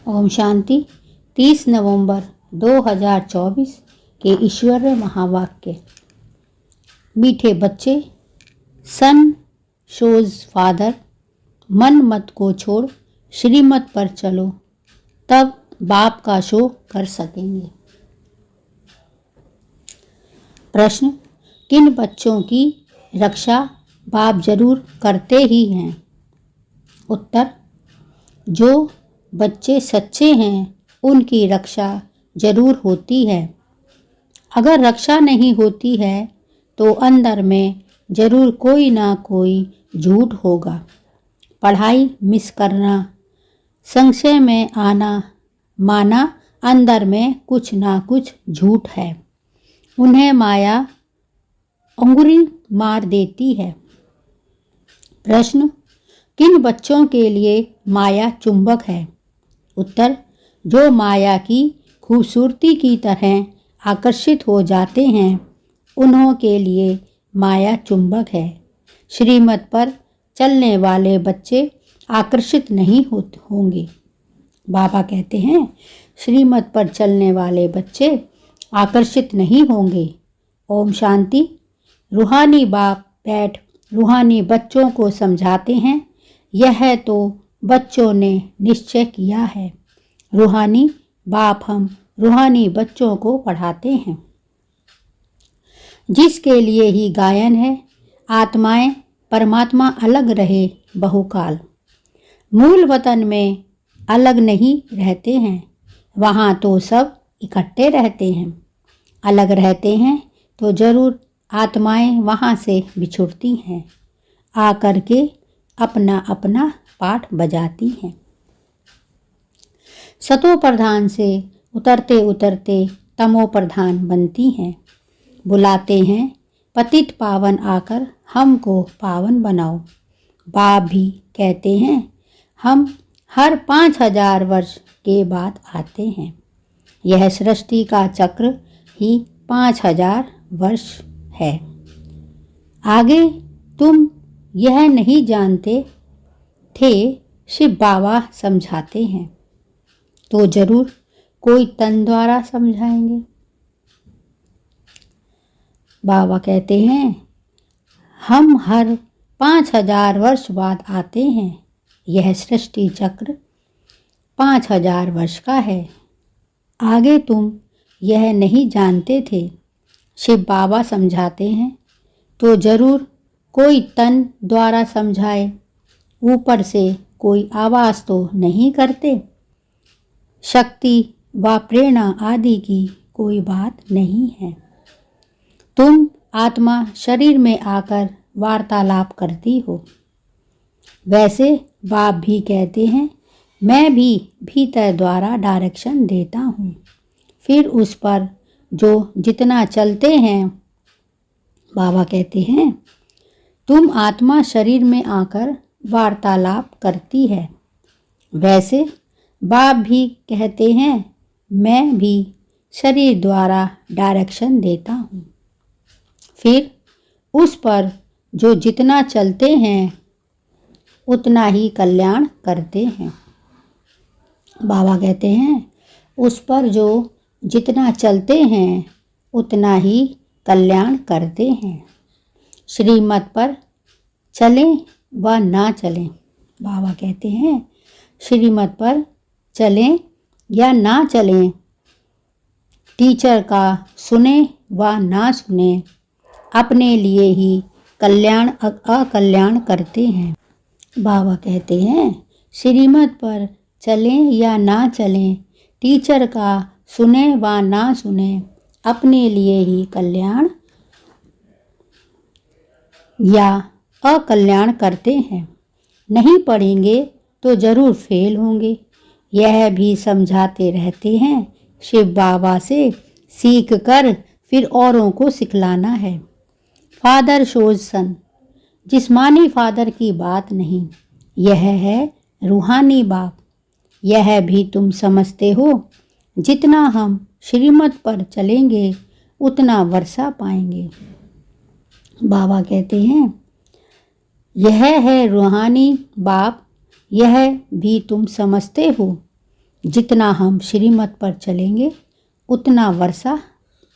ओम शांति। 30 नवंबर 2024 के ईश्वरीय महावाक्य। मीठे बच्चे, सन शोज फादर, मन मत को छोड़ श्रीमत पर चलो, तब बाप का शो कर सकेंगे। प्रश्न, किन बच्चों की रक्षा बाप जरूर करते ही हैं? उत्तर, जो बच्चे सच्चे हैं उनकी रक्षा जरूर होती है। अगर रक्षा नहीं होती है तो अंदर में जरूर कोई ना कोई झूठ होगा। पढ़ाई मिस करना, संशय में आना, माना अंदर में कुछ ना कुछ झूठ है। उन्हें माया अंगुरी मार देती है। प्रश्न, किन बच्चों के लिए माया चुंबक है? उत्तर, जो माया की खूबसूरती की तरह आकर्षित हो जाते हैं उन्हों के लिए माया चुंबक है। श्रीमत पर चलने वाले बच्चे आकर्षित नहीं होंगे। बाबा कहते हैं, श्रीमत पर चलने वाले बच्चे आकर्षित नहीं होंगे। ओम शांति। रूहानी बाप बैठ रूहानी बच्चों को समझाते हैं। यह तो बच्चों ने निश्चय किया है। रूहानी बाप हम रूहानी बच्चों को पढ़ाते हैं। जिसके लिए ही गायन है, आत्माएं परमात्मा अलग रहे बहुकाल। मूल वतन में अलग नहीं रहते हैं, वहाँ तो सब इकट्ठे रहते हैं। अलग रहते हैं तो जरूर आत्माएं वहाँ से बिछुड़ती हैं, आकर के अपना अपना पाठ बजाती हैं। सतो प्रधान से उतरते उतरते तमो प्रधान बनती हैं। बुलाते हैं पतित पावन आकर हमको पावन बनाओ। बाप भी कहते हैं हम हर 5000 वर्ष के बाद आते हैं। यह सृष्टि का चक्र ही 5000 वर्ष है। आगे तुम यह नहीं जानते थे, शिव बाबा समझाते हैं तो जरूर कोई तन द्वारा समझाएंगे। बाबा कहते हैं हम हर 5000 वर्ष बाद आते हैं। यह सृष्टि चक्र 5000 वर्ष का है। आगे तुम यह नहीं जानते थे, शिव बाबा समझाते हैं तो जरूर कोई तन द्वारा समझाए। ऊपर से कोई आवाज़ तो नहीं करते। शक्ति व प्रेरणा आदि की कोई बात नहीं है। तुम आत्मा शरीर में आकर वार्तालाप करती हो। वैसे बाप भी कहते हैं मैं भी भीतर द्वारा डायरेक्शन देता हूँ। फिर उस पर जो जितना चलते हैं, बाबा कहते हैं तुम आत्मा शरीर में आकर वार्तालाप करती है। वैसे बाप भी कहते हैं मैं भी शरीर द्वारा डायरेक्शन देता हूँ। फिर उस पर जो जितना चलते हैं उतना ही कल्याण करते हैं। बाबा कहते हैं उस पर जो जितना चलते हैं उतना ही कल्याण करते हैं। श्रीमत पर चलें व ना चलें। बाबा कहते हैं श्रीमत पर चलें या ना चलें, टीचर का सुने व ना सुने, अपने लिए ही कल्याण अकल्याण करते हैं। बाबा कहते हैं श्रीमत पर चलें या ना चलें, टीचर का सुने व ना सुने, अपने लिए ही कल्याण या अकल्याण करते हैं। नहीं पढ़ेंगे तो जरूर फेल होंगे। यह भी समझाते रहते हैं। शिव बाबा से सीख कर फिर औरों को सिखलाना है। फादर शोज सन, जिस्मानी फादर की बात नहीं, यह है रूहानी बाप। यह भी तुम समझते हो। जितना हम श्रीमत पर चलेंगे उतना वर्षा पाएंगे। बाबा कहते हैं यह है रूहानी बाप। यह भी तुम समझते हो। जितना हम श्रीमत पर चलेंगे उतना वर्षा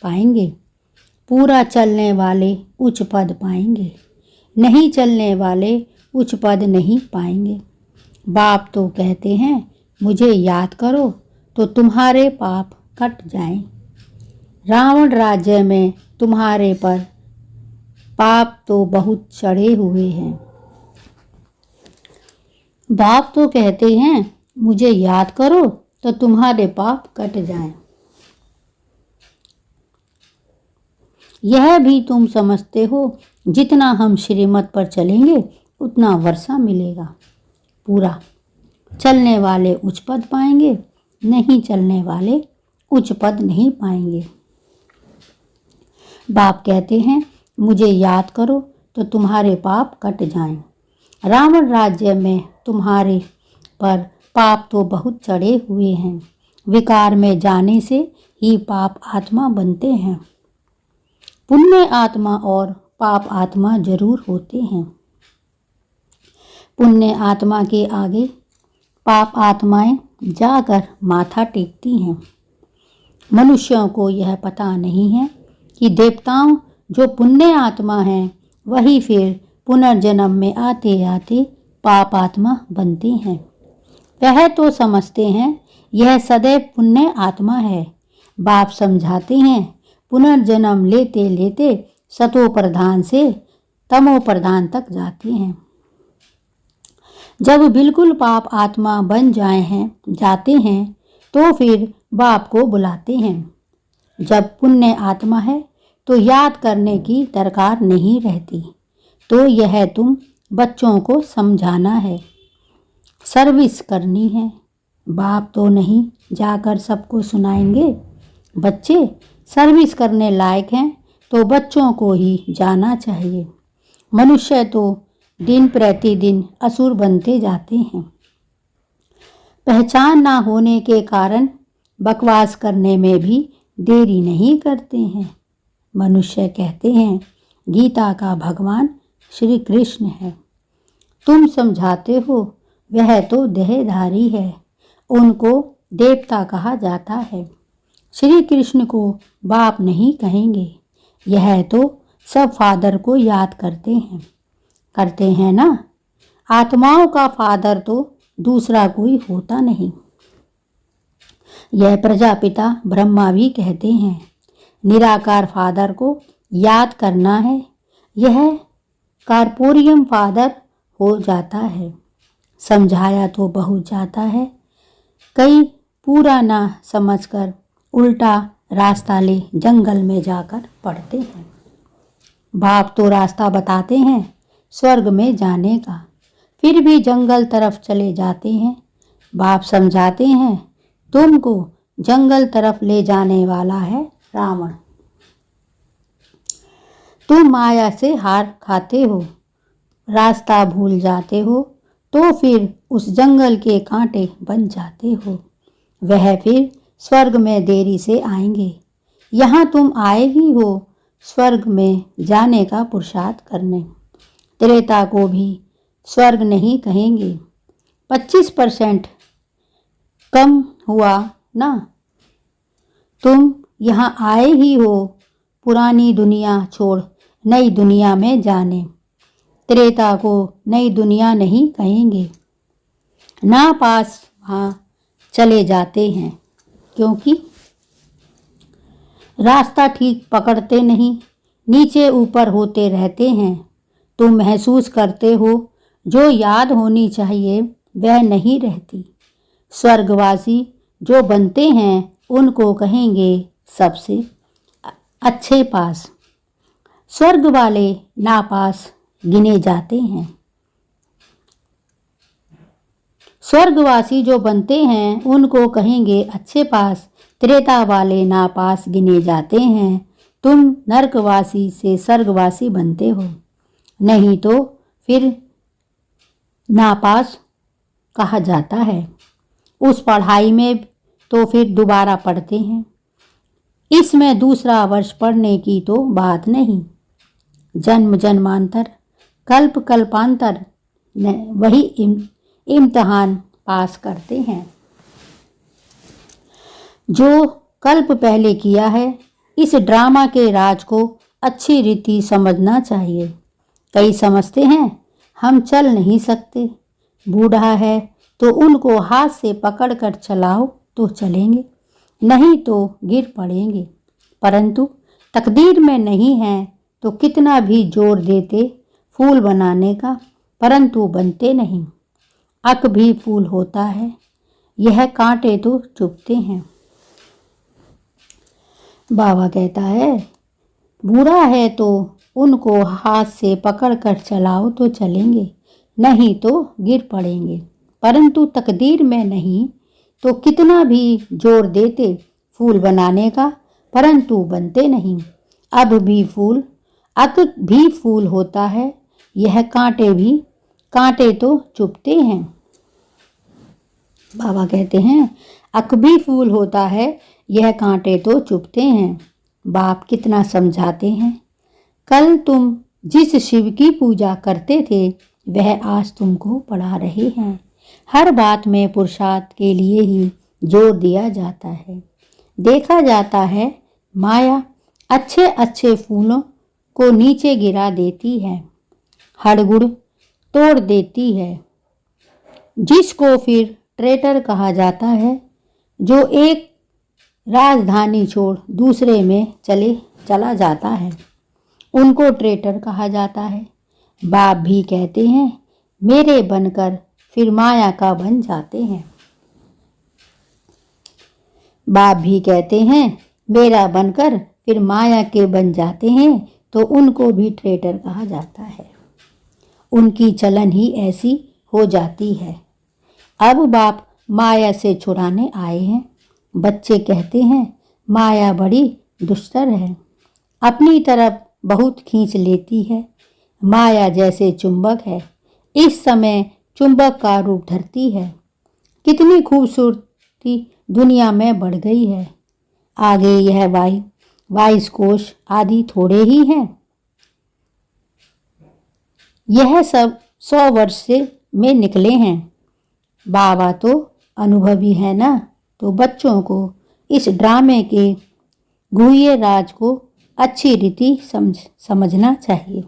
पाएंगे। पूरा चलने वाले उच्च पद पाएंगे, नहीं चलने वाले उच्च पद नहीं पाएंगे। बाप तो कहते हैं मुझे याद करो तो तुम्हारे पाप कट जाएं। रावण राज्य में तुम्हारे पर पाप तो बहुत चढ़े हुए हैं। बाप तो कहते हैं मुझे याद करो तो तुम्हारे पाप कट जाएं। यह भी तुम समझते हो जितना हम श्रीमत पर चलेंगे उतना वर्षा मिलेगा। पूरा चलने वाले उच्च पद पाएंगे, नहीं चलने वाले उच्च पद नहीं पाएंगे। बाप कहते हैं मुझे याद करो तो तुम्हारे पाप कट जाएं। रावण राज्य में तुम्हारे पर पाप तो बहुत चढ़े हुए हैं। विकार में जाने से ही पाप आत्मा बनते हैं। पुण्य आत्मा और पाप आत्मा जरूर होते हैं। पुण्य आत्मा के आगे पाप आत्माएं जाकर माथा टेकती हैं। मनुष्यों को यह पता नहीं है कि देवताओं जो पुण्य आत्मा हैं वही फिर पुनर्जन्म में आते आते पाप आत्मा बनते हैं। वह तो समझते हैं यह सदैव पुण्य आत्मा है। बाप समझाते हैं पुनर्जन्म लेते लेते सतो प्रधान से तमो प्रधान तक जाते हैं। जब बिल्कुल पाप आत्मा बन जाते हैं तो फिर बाप को बुलाते हैं। जब पुण्य आत्मा है तो याद करने की दरकार नहीं रहती। तो यह तुम बच्चों को समझाना है, सर्विस करनी है। बाप तो नहीं जाकर सबको सुनाएंगे। बच्चे सर्विस करने लायक हैं तो बच्चों को ही जाना चाहिए। मनुष्य तो दिन प्रतिदिन असुर बनते जाते हैं। पहचान ना होने के कारण बकवास करने में भी देरी नहीं करते हैं। मनुष्य कहते हैं गीता का भगवान श्री कृष्ण है। तुम समझाते हो वह तो देहधारी है, उनको देवता कहा जाता है। श्री कृष्ण को बाप नहीं कहेंगे। यह तो सब फादर को याद करते हैं ना। आत्माओं का फादर तो दूसरा कोई होता नहीं। यह प्रजापिता ब्रह्मा भी कहते हैं निराकार फादर को याद करना है। यह कार्पोरियम फादर हो जाता है। समझाया तो बहुत जाता है, कई पूरा ना समझकर उल्टा रास्ता ले जंगल में जाकर पड़ते हैं। बाप तो रास्ता बताते हैं स्वर्ग में जाने का, फिर भी जंगल तरफ चले जाते हैं। बाप समझाते हैं तुमको जंगल तरफ ले जाने वाला है रावण। तुम माया से हार खाते हो, रास्ता भूल जाते हो तो फिर उस जंगल के कांटे बन जाते हो। वह फिर स्वर्ग में देरी से आएंगे। यहाँ तुम आए ही हो स्वर्ग में जाने का पुरुषार्थ करने। त्रेता को भी स्वर्ग नहीं कहेंगे। 25% कम हुआ ना। तुम यहाँ आए ही हो पुरानी दुनिया छोड़ नई दुनिया में जाने। त्रेता को नई दुनिया नहीं कहेंगे। ना पास वहाँ चले जाते हैं क्योंकि रास्ता ठीक पकड़ते नहीं, नीचे ऊपर होते रहते हैं। तुम महसूस करते हो जो याद होनी चाहिए वह नहीं रहती। स्वर्गवासी जो बनते हैं उनको कहेंगे सबसे अच्छे पास। स्वर्ग वाले नापास गिने जाते हैं। स्वर्गवासी जो बनते हैं उनको कहेंगे अच्छे पास। त्रेता वाले नापास गिने जाते हैं। तुम नरकवासी से स्वर्गवासी बनते हो, नहीं तो फिर नापास कहा जाता है। उस पढ़ाई में तो फिर दोबारा पढ़ते हैं। इसमें दूसरा वर्ष पढ़ने की तो बात नहीं। जन्म जन्मांतर कल्प कल्पांतर वही इम्तिहान पास करते हैं। जो कल्प पहले किया है। इस ड्रामा के राज को अच्छी रीति समझना चाहिए। कई समझते हैं हम चल नहीं सकते, बूढ़ा है तो उनको हाथ से पकड़कर चलाओ तो चलेंगे, नहीं तो गिर पड़ेंगे। परंतु तकदीर में नहीं है तो कितना भी जोर देते फूल बनाने का, परंतु बनते नहीं। अक भी फूल होता है, यह कांटे तो चुभते हैं। बाबा कहता है बूढ़ा है तो उनको हाथ से पकड़कर चलाओ तो चलेंगे, नहीं तो गिर पड़ेंगे। परंतु तकदीर में नहीं तो कितना भी जोर देते फूल बनाने का, परंतु बनते नहीं। अब भी फूल, अक भी फूल होता है, यह कांटे तो चुभते हैं। बाबा कहते हैं अक भी फूल होता है, यह कांटे तो चुभते हैं। बाप कितना समझाते हैं। कल तुम जिस शिव की पूजा करते थे वह आज तुमको पढ़ा रहे हैं। हर बात में पुरुषार्थ के लिए ही जोर दिया जाता है। देखा जाता है माया अच्छे अच्छे फूलों को नीचे गिरा देती है, हड़गुड़ तोड़ देती है, जिसको फिर ट्रेटर कहा जाता है, जो एक राजधानी छोड़ दूसरे में चला जाता है, उनको ट्रेटर कहा जाता है। बाप भी कहते हैं मेरे बनकर फिर माया का बन जाते हैं। बाप भी कहते हैं मेरा बनकर फिर माया के बन जाते हैं, तो उनको भी ट्रेटर कहा जाता है। उनकी चलन ही ऐसी हो जाती है। अब बाप माया से छुड़ाने आए हैं। बच्चे कहते हैं माया बड़ी दुष्टर है, अपनी तरफ बहुत खींच लेती है। माया जैसे चुंबक है, इस समय चुंबक का रूप धरती है। कितनी खूबसूरती दुनिया में बढ़ गई है। आगे यह वाइस कोश आदि थोड़े ही हैं। यह सब 100 वर्ष से में निकले हैं। बाबा तो अनुभवी है ना, तो बच्चों को इस ड्रामे के गुह्य राज को अच्छी रीति समझना चाहिए।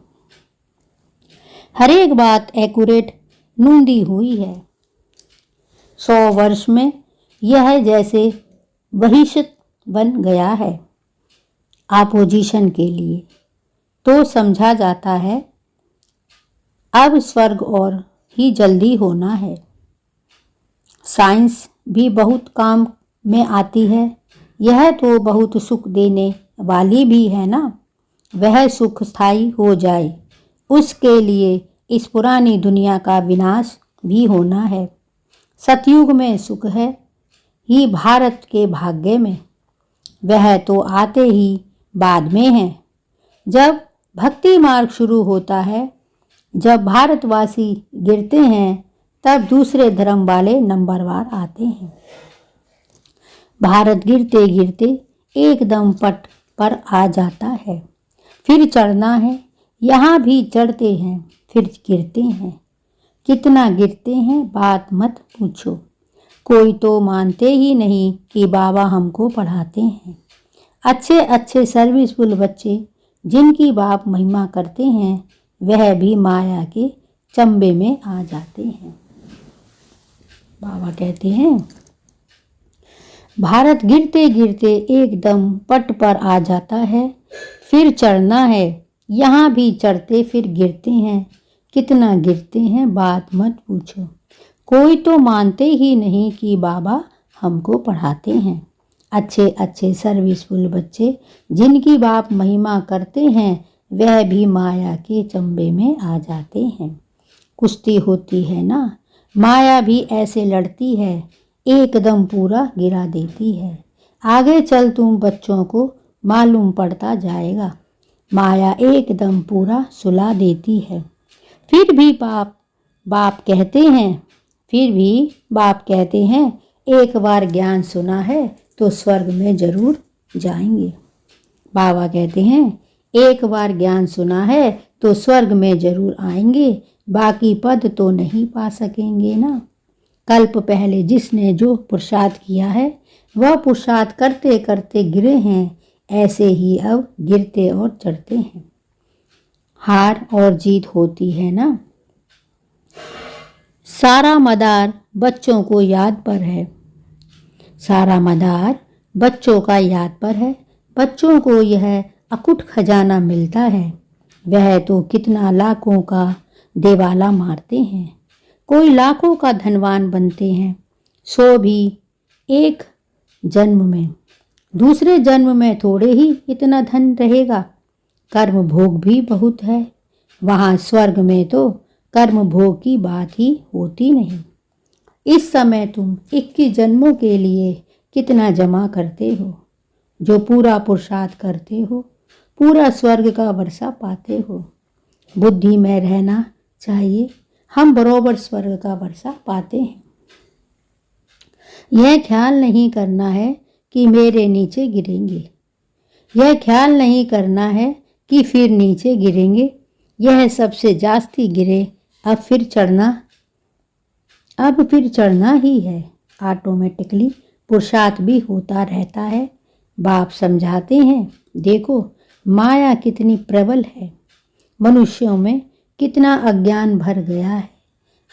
हर एक बात एक्यूरेट नूंदी हुई है। 100 वर्ष में यह जैसे भविष्य बन गया है। अपोजिशन के लिए तो समझा जाता है अब स्वर्ग और ही जल्दी होना है। साइंस भी बहुत काम में आती है। यह तो बहुत सुख देने वाली भी है ना। वह सुख स्थायी हो जाए, उसके लिए इस पुरानी दुनिया का विनाश भी होना है। सतयुग में सुख है ही भारत के भाग्य में, वह तो आते ही बाद में है। जब भक्ति मार्ग शुरू होता है, जब भारतवासी गिरते हैं, तब दूसरे धर्म वाले नंबरवार आते हैं। भारत गिरते गिरते एकदम पट पर आ जाता है। फिर चढ़ना है, यहाँ भी चढ़ते हैं, फिर गिरते हैं। कितना गिरते हैं बात मत पूछो। कोई तो मानते ही नहीं कि बाबा हमको पढ़ाते हैं। अच्छे अच्छे सर्विसफुल बच्चे जिनकी बाप महिमा करते हैं, वह भी माया के चंबे में आ जाते हैं। बाबा कहते हैं भारत गिरते गिरते एकदम पट पर आ जाता है। फिर चढ़ना है, यहाँ भी चढ़ते फिर गिरते हैं। कितना गिरते हैं बात मत पूछो। कोई तो मानते ही नहीं कि बाबा हमको पढ़ाते हैं। अच्छे अच्छे सर्विसफुल बच्चे जिनकी बाप महिमा करते हैं, वह भी माया के चंबे में आ जाते हैं। कुश्ती होती है ना, माया भी ऐसे लड़ती है, एकदम पूरा गिरा देती है। आगे चल तुम बच्चों को मालूम पड़ता जाएगा। माया एकदम पूरा सुला देती है। फिर भी बाप कहते हैं एक बार ज्ञान सुना है तो स्वर्ग में जरूर जाएंगे। बाबा कहते हैं एक बार ज्ञान सुना है तो स्वर्ग में जरूर आएंगे, बाकी पद तो नहीं पा सकेंगे ना। कल्प पहले जिसने जो पुरुषार्थ किया है वह पुरुषार्थ करते करते गिरे हैं, ऐसे ही अब गिरते और चढ़ते हैं। हार और जीत होती है ना। सारा मदार बच्चों को याद पर है। सारा मदार बच्चों का याद पर है। बच्चों को यह अकुट खजाना मिलता है। वह तो कितना लाखों का देवाला मारते हैं, कोई लाखों का धनवान बनते हैं, सो भी एक जन्म में। दूसरे जन्म में थोड़े ही इतना धन रहेगा। कर्म भोग भी बहुत है। वहाँ स्वर्ग में तो कर्म भोग की बात ही होती नहीं। इस समय तुम 21 जन्मों के लिए कितना जमा करते हो। जो पूरा पुरुषार्थ करते हो, पूरा स्वर्ग का वर्षा पाते हो। बुद्धि में रहना चाहिए, हम बरोबर स्वर्ग का वर्षा पाते हैं। यह ख्याल नहीं करना है कि मेरे नीचे गिरेंगे। यह ख्याल नहीं करना है कि फिर नीचे गिरेंगे। यह सबसे जास्ती गिरे, अब फिर चढ़ना ही है। ऑटोमेटिकली पुरुषार्थ भी होता रहता है। बाप समझाते हैं, देखो माया कितनी प्रबल है, मनुष्यों में कितना अज्ञान भर गया है।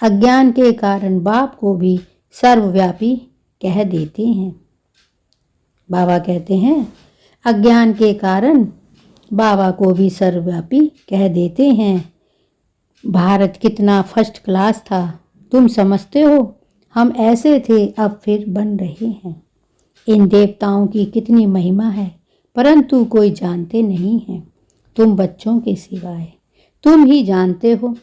अज्ञान के कारण बाप को भी सर्वव्यापी कह देते हैं। बाबा कहते हैं अज्ञान के कारण बाबा को भी सर्वव्यापी कह देते हैं। भारत कितना फर्स्ट क्लास था, तुम समझते हो। हम ऐसे थे, अब फिर बन रहे हैं। इन देवताओं की कितनी महिमा है, परंतु कोई जानते नहीं है, तुम बच्चों के सिवाय। तुम ही जानते हो।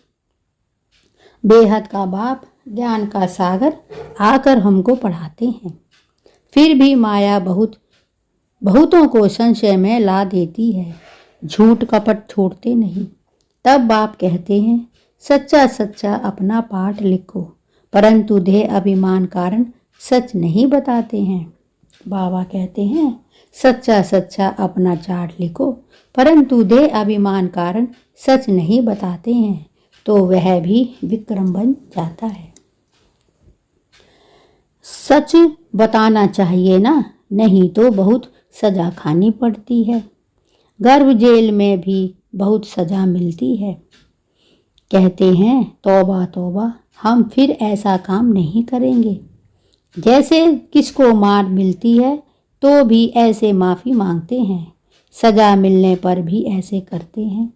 बेहद का बाप, ज्ञान का सागर आकर हमको पढ़ाते हैं। फिर भी माया बहुतों को संशय में ला देती है। झूठ कपट छोड़ते नहीं। तब बाप कहते हैं सच्चा सच्चा अपना पाठ लिखो, परंतु देह अभिमान कारण सच नहीं बताते हैं। बाबा कहते हैं सच्चा सच्चा अपना चार्ट लिखो, परंतु देह अभिमान कारण सच नहीं बताते हैं, तो वह भी विक्रम बन जाता है। सच बताना चाहिए ना, नहीं तो बहुत सजा खानी पड़ती है। गर्भ जेल में भी बहुत सजा मिलती है। कहते हैं तौबा तौबा, हम फिर ऐसा काम नहीं करेंगे। जैसे किसको मार मिलती है तो भी ऐसे माफ़ी मांगते हैं, सज़ा मिलने पर भी ऐसे करते हैं।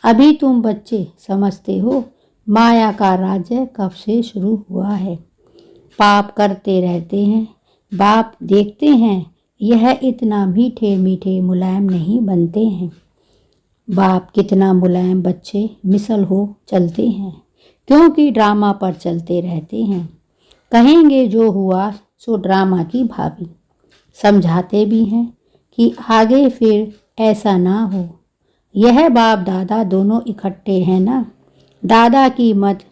अभी तुम बच्चे समझते हो माया का राज्य कब से शुरू हुआ है। पाप करते रहते हैं, बाप देखते हैं यह इतना मीठे मीठे मुलायम नहीं बनते हैं। बाप कितना मुलायम बच्चे मिसल हो चलते हैं, क्योंकि ड्रामा पर चलते रहते हैं। कहेंगे जो हुआ सो ड्रामा की भाभी। समझाते भी हैं कि आगे फिर ऐसा ना हो। यह बाप दादा दोनों इकट्ठे हैं ना। दादा की मत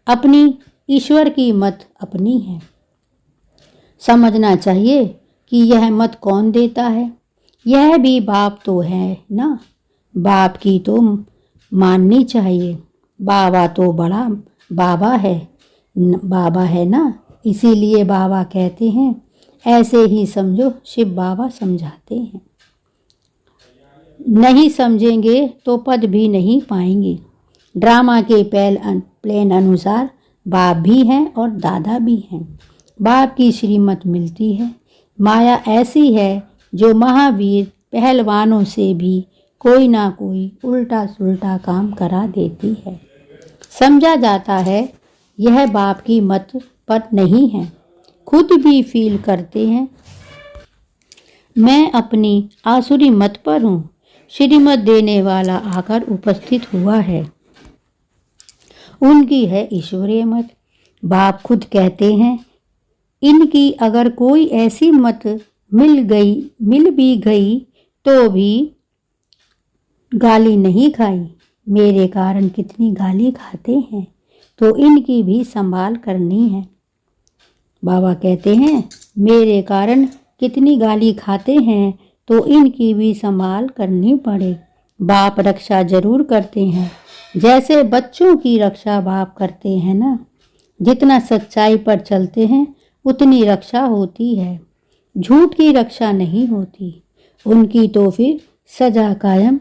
अपनी, ईश्वर की मत अपनी है। समझना चाहिए कि यह मत कौन देता है। यह भी बाप तो है ना। बाप की तो माननी चाहिए। बाबा तो बड़ा बाबा है ना। इसीलिए बाबा कहते हैं ऐसे ही समझो। शिव बाबा समझाते हैं नहीं समझेंगे तो पद भी नहीं पाएंगे। ड्रामा के प्लेन अनुसार बाप भी हैं और दादा भी हैं। बाप की श्रीमत मिलती है। माया ऐसी है जो महावीर पहलवानों से भी कोई ना कोई उल्टा सुल्टा काम करा देती है। समझा जाता है यह बाप की मत पर नहीं है। खुद भी फील करते हैं मैं अपनी आसुरी मत पर हूँ। श्रीमत देने वाला आकर उपस्थित हुआ है, उनकी है ईश्वरीय मत। बाप खुद कहते हैं इनकी अगर कोई ऐसी मत मिल भी गई तो भी गाली नहीं खाई। मेरे कारण कितनी गाली खाते हैं, तो इनकी भी संभाल करनी है। बाबा कहते हैं मेरे कारण कितनी गाली खाते हैं, तो इनकी भी संभाल करनी पड़े। बाप रक्षा जरूर करते हैं, जैसे बच्चों की रक्षा बाप करते हैं ना। जितना सच्चाई पर चलते हैं उतनी रक्षा होती है, झूठ की रक्षा नहीं होती। उनकी तो फिर सजा कायम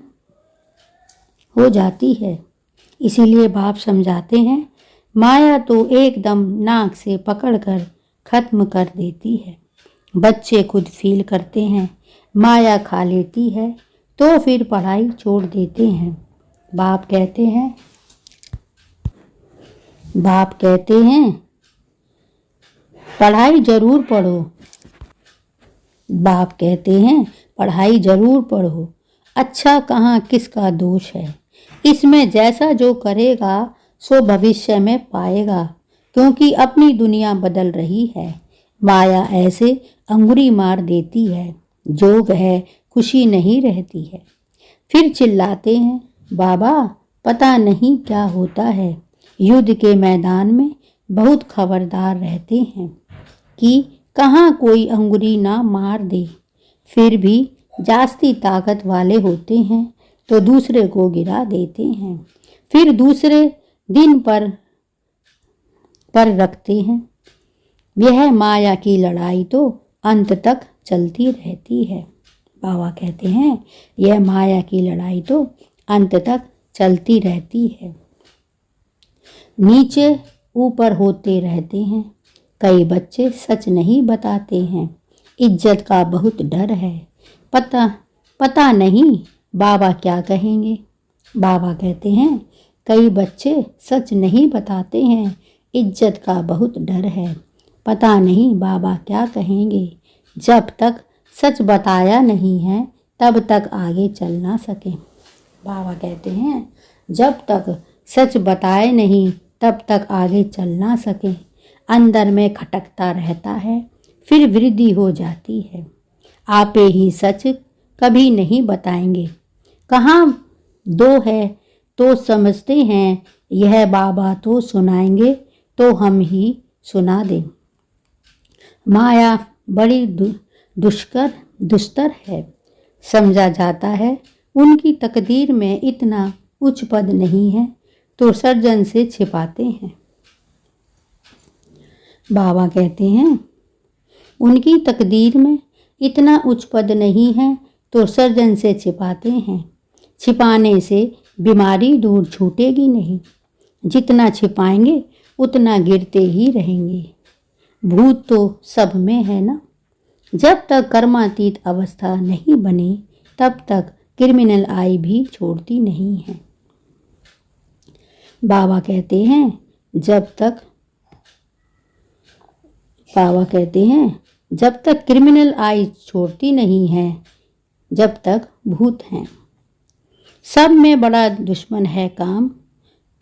हो जाती है। इसीलिए बाप समझाते हैं, माया तो एकदम नाक से पकड़कर खत्म कर देती है। बच्चे खुद फील करते हैं, माया खा लेती है तो फिर पढ़ाई छोड़ देते हैं। बाप कहते हैं पढ़ाई जरूर पढ़ो। बाप कहते हैं पढ़ाई जरूर पढ़ो। अच्छा कहाँ किसका दोष है, इसमें जैसा जो करेगा सो भविष्य में पाएगा, क्योंकि अपनी दुनिया बदल रही है। माया ऐसे अंगुरी मार देती है, जोग है खुशी नहीं रहती है। फिर चिल्लाते हैं, बाबा पता नहीं क्या होता है। युद्ध के मैदान में बहुत खबरदार रहते हैं कि कहाँ कोई अंगुरी ना मार दे। फिर भी जास्ती ताकत वाले होते हैं तो दूसरे को गिरा देते हैं, फिर दूसरे दिन पर रखते हैं। यह माया की लड़ाई तो अंत तक चलती रहती है। बाबा कहते हैं यह माया की लड़ाई तो अंत तक चलती रहती है। नीचे ऊपर होते रहते हैं। कई बच्चे सच नहीं बताते हैं, इज्जत का बहुत डर है। पता नहीं बाबा क्या कहेंगे। बाबा कहते हैं कई बच्चे सच नहीं बताते हैं, इज्जत का बहुत डर है। पता नहीं बाबा क्या कहेंगे। जब तक सच बताया नहीं है तब तक आगे चल ना सके। बाबा कहते हैं जब तक सच बताए नहीं तब तक आगे चल ना सके। अंदर में खटकता रहता है, फिर वृद्धि हो जाती है। आपे ही सच कभी नहीं बताएंगे। कहाँ दो है तो समझते हैं, यह बाबा तो सुनाएंगे तो हम ही सुना दें। माया बड़ी दुष्कर है। समझा जाता है उनकी तकदीर में इतना उच्च पद नहीं है तो सर्जन से छिपाते हैं। बाबा कहते हैं उनकी तकदीर में इतना उच्च पद नहीं है तो सर्जन से छिपाते हैं। छिपाने से बीमारी दूर छूटेगी नहीं, जितना छिपाएंगे उतना गिरते ही रहेंगे। भूत तो सब में है ना। जब तक कर्मातीत अवस्था नहीं बनी तब तक क्रिमिनल आई भी छोड़ती नहीं है। बाबा कहते हैं जब तक क्रिमिनल आई छोड़ती नहीं है, जब तक भूत हैं। सब में बड़ा दुश्मन है काम,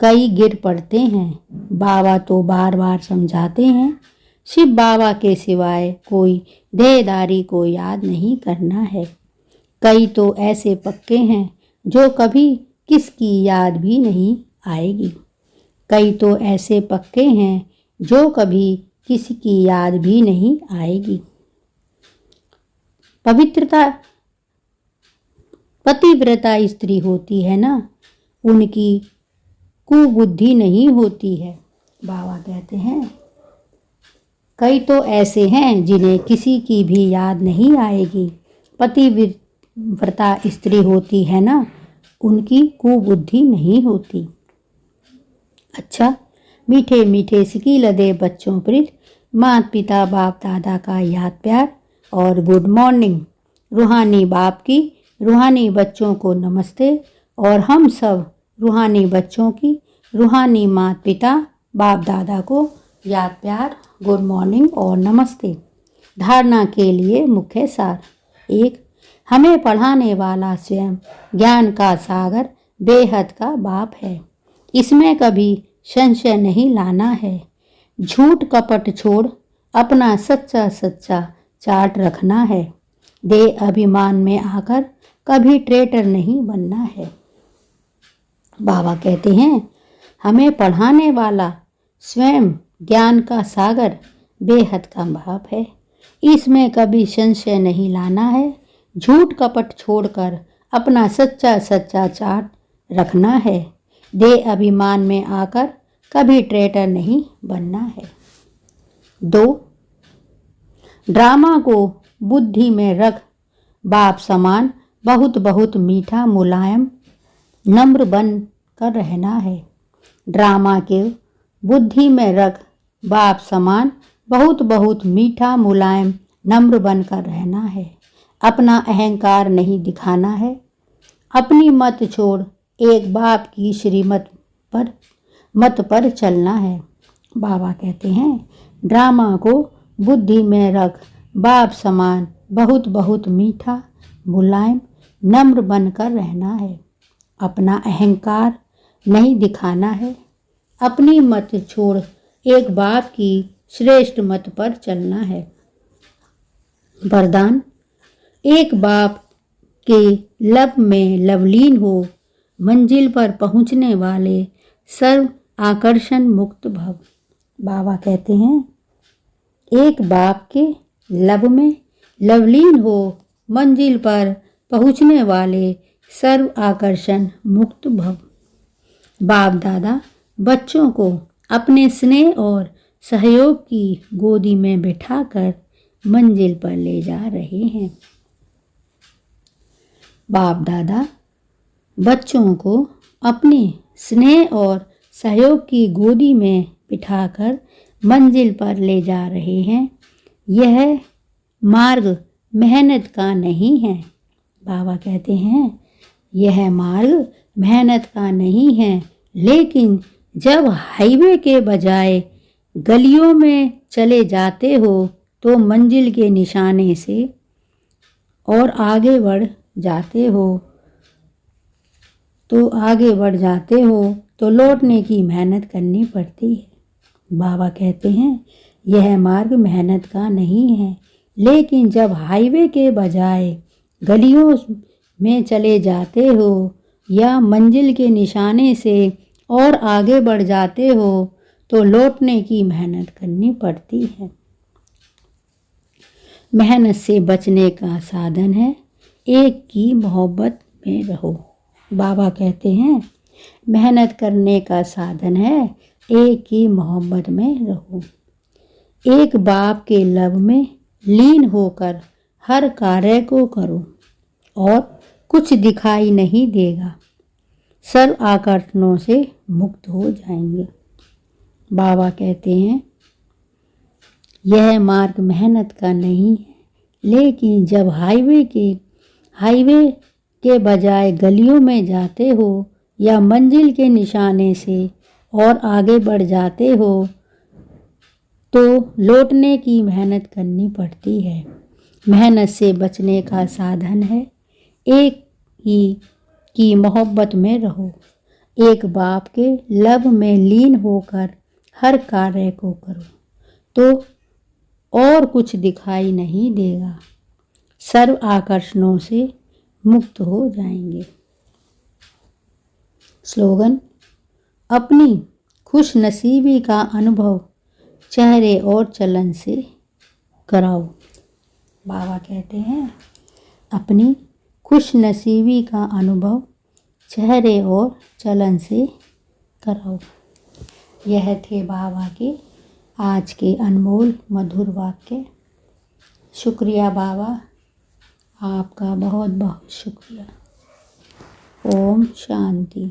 कई गिर पड़ते हैं। बाबा तो बार बार समझाते हैं, शिव बाबा के सिवाय कोई देहदारी को याद नहीं करना है। कई तो ऐसे पक्के हैं जो कभी किसकी याद भी नहीं आएगी। कई तो ऐसे पक्के हैं जो कभी किसी की याद भी नहीं आएगी। पतिव्रता स्त्री होती है ना, उनकी कुबुद्धि नहीं होती है। बाबा कहते हैं कई तो ऐसे हैं जिन्हें किसी की भी याद नहीं आएगी। पतिव्रता स्त्री होती है ना, उनकी कुबुद्धि नहीं होती। अच्छा, मीठे मीठे सिकीलदे बच्चों प्रीत, माता पिता बाप दादा का याद प्यार और गुड मॉर्निंग। रूहानी बाप की रूहानी बच्चों को नमस्ते, और हम सब रूहानी बच्चों की रूहानी माता पिता बाप दादा को याद प्यार, गुड मॉर्निंग और नमस्ते। धारणा के लिए मुख्य सार। 1. हमें पढ़ाने वाला स्वयं ज्ञान का सागर बेहद का बाप है, इसमें कभी संशय नहीं लाना है। झूठ कपट छोड़ अपना सच्चा चार्ट रखना है। दे अभिमान में आकर कभी ट्रेटर नहीं बनना है। बाबा कहते हैं हमें पढ़ाने वाला स्वयं ज्ञान का सागर बेहद का बाप है, इसमें कभी संशय नहीं लाना है। झूठ कपट छोड़कर अपना सच्चा चार्ट रखना है। दे अभिमान में आकर कभी ट्रेटर नहीं बनना है। 2. ड्रामा को बुद्धि में रख, बाप समान बहुत बहुत मीठा मुलायम नम्र बन कर रहना है। ड्रामा के बुद्धि में रख, बाप समान बहुत बहुत मीठा मुलायम नम्र बन कर रहना है। अपना अहंकार नहीं दिखाना है। अपनी मत छोड़ एक बाप की श्रीमत पर मत पर चलना है। बाबा कहते हैं ड्रामा को बुद्धि में रख, बाप समान बहुत बहुत मीठा मुलायम नम्र बनकर रहना है। अपना अहंकार नहीं दिखाना है। अपनी मत छोड़ एक बाप की श्रेष्ठ मत पर चलना है। वरदान। एक बाप के लब में लवलीन हो, मंजिल पर पहुंचने वाले सर्व आकर्षण मुक्त भव। बाबा कहते हैं एक बाप के लब में लवलीन हो, मंजिल पर पहुंचने वाले सर्व आकर्षण मुक्त भव। बाप दादा बच्चों को अपने स्नेह और सहयोग की गोदी में बिठाकर मंजिल पर ले जा रहे हैं। बाप दादा बच्चों को अपने स्नेह और सहयोग की गोदी में बिठाकर मंजिल पर ले जा रहे हैं। यह मार्ग मेहनत का नहीं है। बाबा कहते हैं यह मार्ग मेहनत का नहीं है, लेकिन जब हाईवे के बजाय गलियों में चले जाते हो तो मंजिल के निशाने से और आगे बढ़ जाते हो तो लौटने की मेहनत करनी पड़ती है। बाबा कहते हैं यह मार्ग मेहनत का नहीं है, लेकिन जब हाईवे के बजाय गलियों में चले जाते हो या मंजिल के निशाने से और आगे बढ़ जाते हो तो लौटने की मेहनत करनी पड़ती है। मेहनत से बचने का साधन है एक की मोहब्बत में रहो। बाबा कहते हैं मेहनत करने का साधन है एक की मोहब्बत में रहो। एक बाप के लब में लीन होकर हर कार्य को करो और कुछ दिखाई नहीं देगा। सर्व आकर्षणों से मुक्त हो जाएंगे। बाबा कहते हैं यह मार्ग मेहनत का नहीं है, लेकिन जब हाईवे के बजाय गलियों में जाते हो या मंजिल के निशाने से और आगे बढ़ जाते हो तो लौटने की मेहनत करनी पड़ती है। मेहनत से बचने का साधन है एक ही की मोहब्बत में रहो। एक बाप के लब में लीन होकर हर कार्य को करो तो और कुछ दिखाई नहीं देगा। सर्व आकर्षणों से मुक्त हो जाएंगे। स्लोगन। अपनी खुश नसीबी का अनुभव चेहरे और चलन से कराओ। बाबा कहते हैं अपनी खुश नसीबी का अनुभव चेहरे और चलन से कराओ। यह थे बाबा के आज के अनमोल मधुर वाक्य। शुक्रिया बाबा, आपका बहुत बहुत शुक्रिया। ओम शांति।